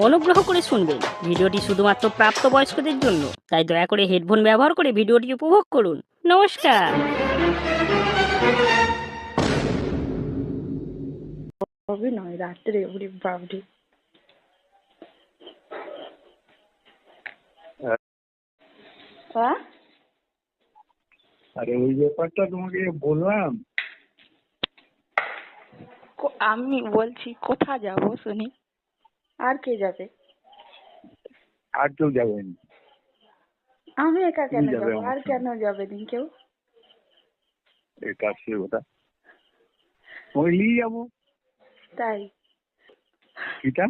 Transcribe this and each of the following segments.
অনুগ্রহ করে শুনবেন, ভিডিওটি শুধুমাত্র প্রাপ্তবয়স্কদের জন্য, তাই দয়া করে হেডফোন ব্যবহার করে ভিডিওটি উপভোগ করুন। নমস্কার। হবে নয় রাত্রে, ওরে বাবরে। হ্যাঁ, আরে ওই ব্যাপারটা তোমাকে বললাম। আমি বলছি কোথা যাব শুনি? আর কে যাবে? আর কেউ যাবেন? আমি একা তুমি কেন যাবে যাবো? আমার আর সঙ্গে। কেন যাবে দিন কেউ? এটা সে ওটা তোমাকে নিয়ে যাবো। তাই কিটা?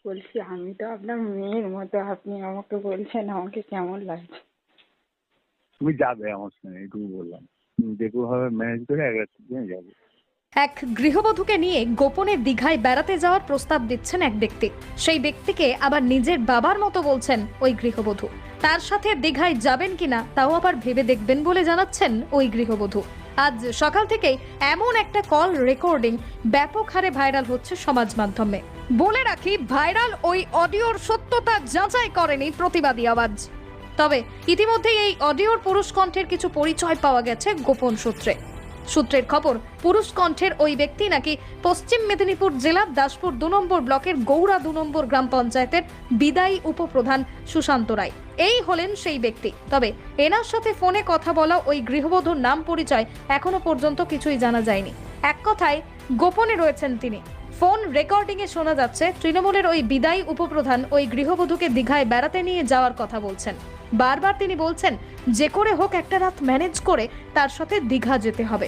বলছি, আমি তো আপনার মেয়ের মতো, আপনি আমাকে বলছেন, আমাকে কেমন লাগছে? তুমি যাবে আমার সঙ্গে, এটুকু বললাম। তুমি যেটুকু ভাবে ম্যানেজ করে এক রাত্রির জন্য যাবে। এক গৃহবধূকে নিয়ে গোপনে দীঘায় বেড়াতে যাওয়ার প্রস্তাব দিচ্ছেন এক ব্যক্তি। সেই ব্যক্তিকে আবার নিজের বাবার মতো বলছেন ওই গৃহবধূ। তার সাথে দীঘায় যাবেন কিনা তাও আবার ভেবে দেখবেন বলে জানাচ্ছেন ওই গৃহবধূ। আজ সকাল থেকেই এমন একটা কল রেকর্ডিং ব্যাপক হারে ভাইরাল হচ্ছে সমাজ মাধ্যমে। বলে রাখি, ভাইরাল ওই অডিওর সত্যতা যাচাই করেনি প্রতিবাদী আওয়াজ। তবে ইতিমধ্যেই এই অডিওর পুরুষ কণ্ঠের কিছু পরিচয় পাওয়া গেছে গোপন সূত্রের খবর, পুরুষ কণ্ঠের ওই ব্যক্তি নাকি পশ্চিম মেদিনীপুর জেলার দাসপুর 2 নম্বর ব্লকের গৌড়া 2 নম্বর গ্রাম পঞ্চায়েতের বিদায়ী উপপ্রধান সুশান্ত রায়। এই হলেন সেই ব্যক্তি। তবে এনার সাথে ফোনে কথা বলা ওই গৃহবধূর নাম পরিচয় এখনো পর্যন্ত কিছুই জানা যায়নি। এক কথায় গোপনে রয়েছেন তিনি। ফোন রেকর্ডিং এ শোনা যাচ্ছে তৃণমূলের ওই বিদায়ী উপপ্রধান ওই গৃহবধূকে দীঘায় বেড়াতে নিয়ে যাওয়ার কথা বলছেন। বারবার তিনি বলছেন যে করে হোক একটা রাত ম্যানেজ করে তার সাথে দীঘা যেতে হবে,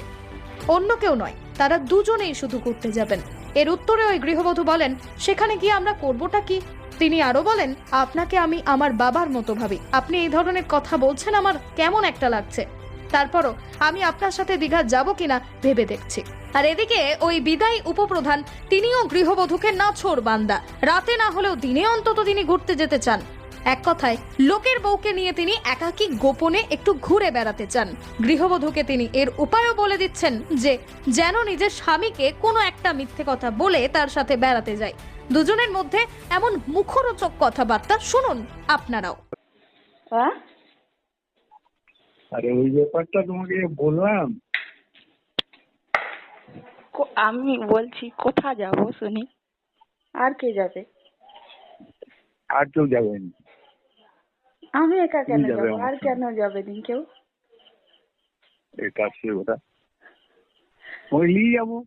অন্য কেউ নয়, তারা দুজনেই শুধু ঘুরতে যাবেন। এর উত্তরে ওই গৃহবধূ বলেন, সেখানে গিয়ে আমরা করবোটা কি? তিনি আরো বলেন, আপনাকে আমি আমার বাবার মতো ভাবি, আপনি এই ধরনের কথা বলছেন, আমার কেমন একটা লাগছে। তারপরও আমি আপনার সাথে দীঘা যাব কিনা ভেবে দেখছি। আর এদিকে ওই বিদায়ী উপপ্রধান তিনিও গৃহবধূকে নাছোড় বান্দা, রাতে না হলেও দিনে অন্তত তিনি ঘুরতে যেতে চান। এক কথায় লোকের বউকে নিয়ে তিনি একাকী গোপনে একটু ঘুরে বেড়াতে চান। গৃহবধূকে তিনি এর উপায়ও বলে দিচ্ছেন যে যেন নিজের স্বামীকে কোনো একটা মিথ্যে কথা বলে তার সাথে বেড়াতে যায়। দুজনের মধ্যে এমন মুখরোচক কথাবার্তা শুনুন আপনারাও। হ্যাঁ, আরে ওই ব্যাপারটা তোমাকে বললাম। আমি বলছি কোথা যাব শুনি? আর কে যাবে? আর কেউ যাবেন? আমি একা তুমি কেন যাবে যাবো? আমার আর সঙ্গে। কেন যাবে দিন কেউ? এটা সে ওটা তোমাকে নিয়ে যাবো।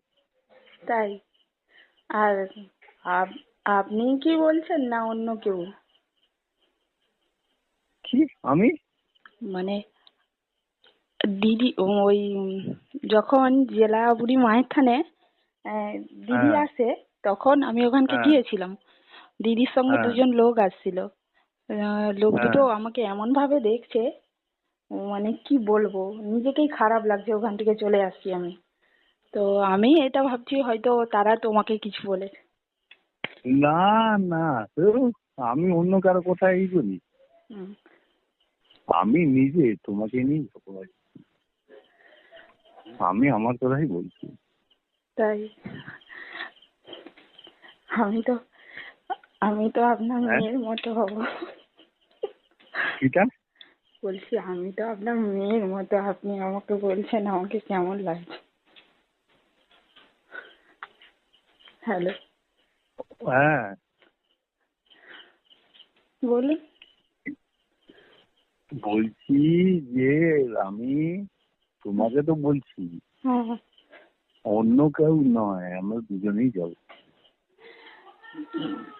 তাই আর আপনি কি বলছেন না অন্য কেউ? কি আমি? মানে দিদি ওই যখন জেলা বুড়ি মায়ের থানে দিদি হ্যাঁ, আসে, তখন আমি ওখানকে হ্যাঁ, গিয়েছিলাম। দিদির সঙ্গে হ্যাঁ, দুজন লোক আসছিল। লোক হ্যাঁ। দুটো আমাকে এমন ভাবে দেখছে, মানে কি বলবো, নিজেকেই খারাপ লাগছে। ওখান থেকে চলে আসছি আমি। তো আমি এটা ভাবছি হয়তো তারা তোমাকে কিছু বলে। না, না, আমি অন্য কারো কথাই এই করি? হুম, আমি নিজে তোমাকে নিয়ে যাবো। আমি আমার কথাই বলছি। তাই আমি তো আমি তো আপনার হ্যাঁ, মেয়ের মতো হব। কিটা? বলছি, আমি তো আপনার মেয়ের মতো, আপনি আমাকে বলছেন, আমাকে কেমন লাগছে? হ্যালো, হ্যাঁ, বলুন। বলছি যে আমি তোমাকে তো বলছি, হ্যাঁ, অন্য কেউ নয়, আমরা দুজনেই যাবো।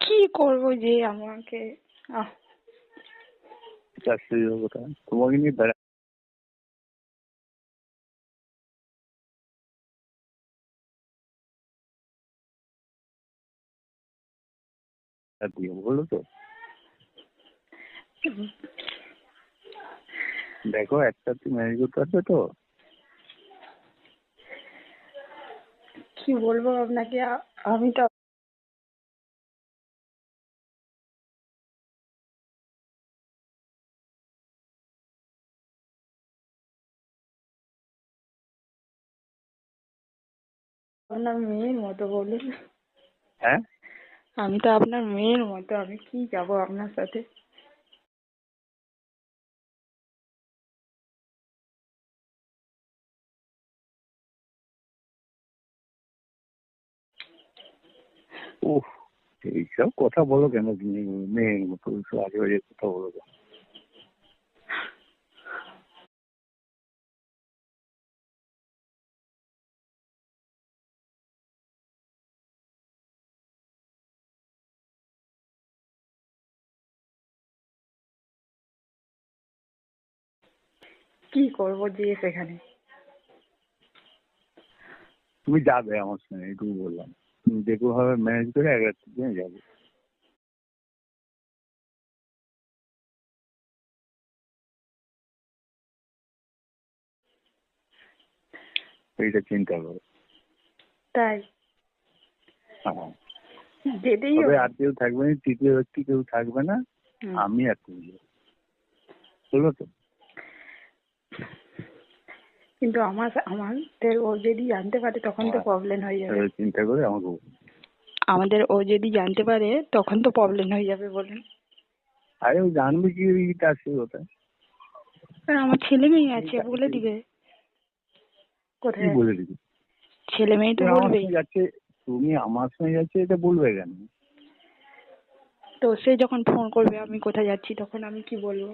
কি করবো যে আমাকে আহ, এটা সেই কথা, তোমাকে নিয়ে বেড়াতে যাবো, বলো তো? দেখো, একটা ম্যানেজ করতে পারবে তো? কি বলবো আপনাকে? আমি তো আপনার মেয়ের মতো, বলুন। হ্যাঁ, আমি তো আপনার মেয়ের মতো, আমি কি যাব আপনার সাথে? উফ, এইসব কথা বলো কেন তুমি? মেয়ের মতো এইসব আজে বাজে কথা বলো কেন? কি করবো যেয়ে সেখানে? তুমি যাবে আমার সঙ্গে, এইটুকু বললাম। তুমি যে কোনো ভাবে ম্যানেজ করে এক রাত্রির জন্য যাবে, এইটা চিন্তা করো। তাই? হ্যাঁ, যেতেই তবে হবে? আর কেউ থাকবে না, তৃতীয় ব্যক্তি কেউ থাকবে না, হুম। আমি আর তুমি যাবো। বললো তো? কিন্তু আমাদের ও যদি জানতে পারে তখন তো হ্যাঁ, প্রবলেম হয়ে যাবে। তবে চিন্তা করে আমাকে বলো। আমাদের ও যদি জানতে পারে তখন তো প্রবলেম হয়ে যাবে, বলুন। আরে ও জানবে কি তার সে কথা? আর আমার ছেলে মেয়ে আছে, এইটা বলে দিবে। কি কোথায়? বলে দিবি? ছেলে মেয়ে তো তুমি আমার বলবেই। সঙ্গে যাচ্ছে, তুমি আমার সঙ্গে যাচ্ছে এটা বলবে কেন? তো সে যখন ফোন করবে আমি কোথায় যাচ্ছি, তখন আমি কি বলবো?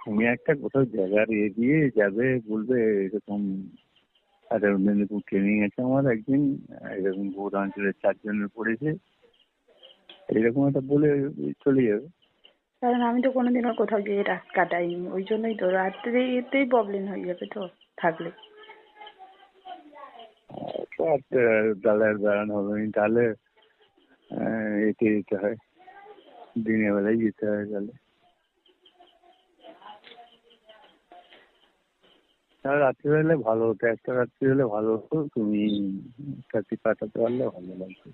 তুমি একটা কোথাও জায়গার দিয়ে যাবে, বলবে এরকম আচ্ছা মেদিনীপুর ট্রেনিং আছে আমার একদিন, এরকম পূর্বাঞ্চলের 4 জনের পড়েছে, এরকম একটা বলে চলে যাবে। কারণ আমি তো কোনোদিনও কোথাও গিয়ে রাত কাটাইনি, ওই জন্যই তো রাত্রে এতেই প্রবলেম হয়ে যাবে তো থাকলে। তো আর তাহলে আর বেড়ানো হবে না, তাহলে এতে যেতে হয়, দিনের বেলায় যেতে হয়। তাহলে তাহলে রাত্রিবেলা ভালো হতো, একটা রাত্রি হলে ভালো হতো, তুমি রাত্রি কাটাতে পারলে ভালো লাগতো।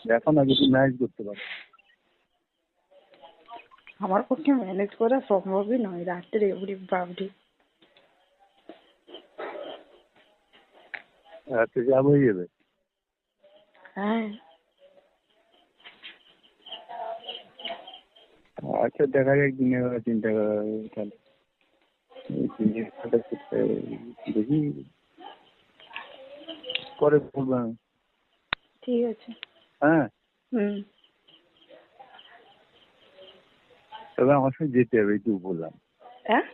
দেখো না যদি ম্যানেজ করতে পারো। আমার পক্ষে ম্যানেজ করা সম্ভবই নয় রাত্রে, উড়ি বাবরি। রাত্রে যাব হয়ে যাবে। হ্যাঁ। আচ্ছা দেখা যাক, দিনের বেলা চিন্তা করা হবে তাহলে। এই জিনিসটা করতে দেখি, পরে বলবো আমি। ঠিক আছে। হ্যাঁ, হুম। তবে আমার সঙ্গে যেতে হবে, এইটুকু বললাম। হ্যাঁ,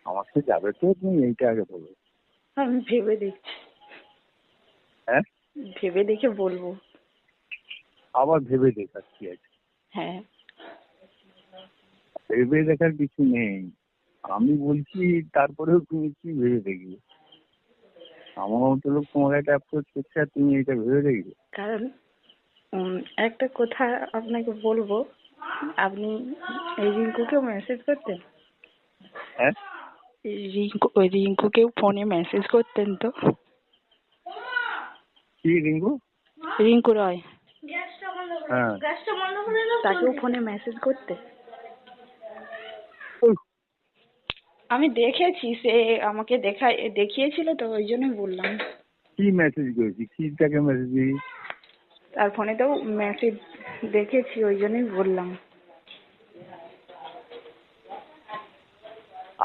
আমার সঙ্গে যাবে তো, তুমি এইটা আগে বলো। আমি ভেবে দেখছি, হ্যাঁ, ভেবে দেখে বলবো। আবার ভেবে দেখার কি আছে? হ্যাঁ। ভেবে দেখার কিছু নেই, আমি বলছি। তারপরেও তুমি কি ভেবে দেখবে? আমার মতো লোক তোমাকে একটা অ্যাপ্রোচ করছে আর তুমি এটা ভেবে দেখবে? কারণ একটা কথা আপনাকে বলবো, আপনি এই রিঙ্কুকেও মেসেজ করতেন? হ্যাঁ, এই ওই রিঙ্কুকেও ফোনে মেসেজ করতেন তো? কি রিঙ্কু? রিঙ্কু রয়, হ্যাঁ, তাকেও ফোনে মেসেজ করতে? উফ, আমি দেখেছি, সে আমাকে দেখিয়েছিল তো, ওই জন্যই বললাম। কি মেসেজ করেছি, কি তাকে মেসেজ দিই? তার ফোনেতেও মেসেজ দেখেছি, ওই জন্যই বললাম।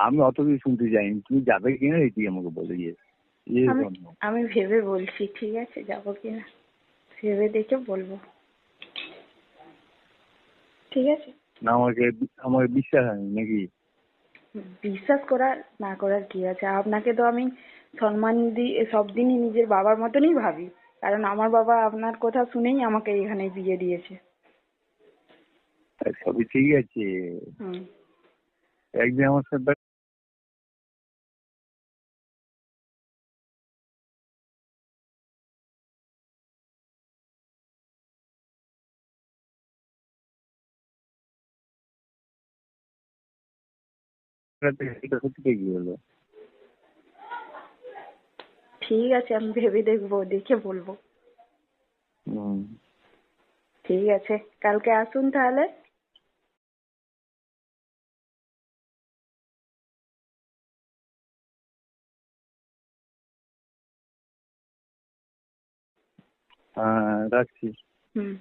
আমি অত কিছু শুনতে যাইনি, তুমি যাবে কিনা এটি আমাকে বলে গিয়ে আমি জন্য। আমি ভেবে বলছি, ঠিক আছে যাবো কিনা, ভেবে দেখে বলবো। ঠিক আছে। না, আমাকে বিশ্বাস হয়নি নাকি? বিশ্বাস করার না করার কি আছে? আপনাকে তো আমি সম্মান দিই, সব দিনই নিজের বাবার মতনই ভাবি, কারণ আমার বাবা আপনার কথা শুনেই আমাকে এখানে বিয়ে দিয়েছে। আর সবই ঠিক আছে, হুম। একদিন আমার সাথে এটা সত্যি কি হলো? ঠিক আছে, আমি ভেবে দেখবো, দেখে বলবো। হুম। ঠিক আছে, কালকে আসুন তাহলে। রাখছি। হুম।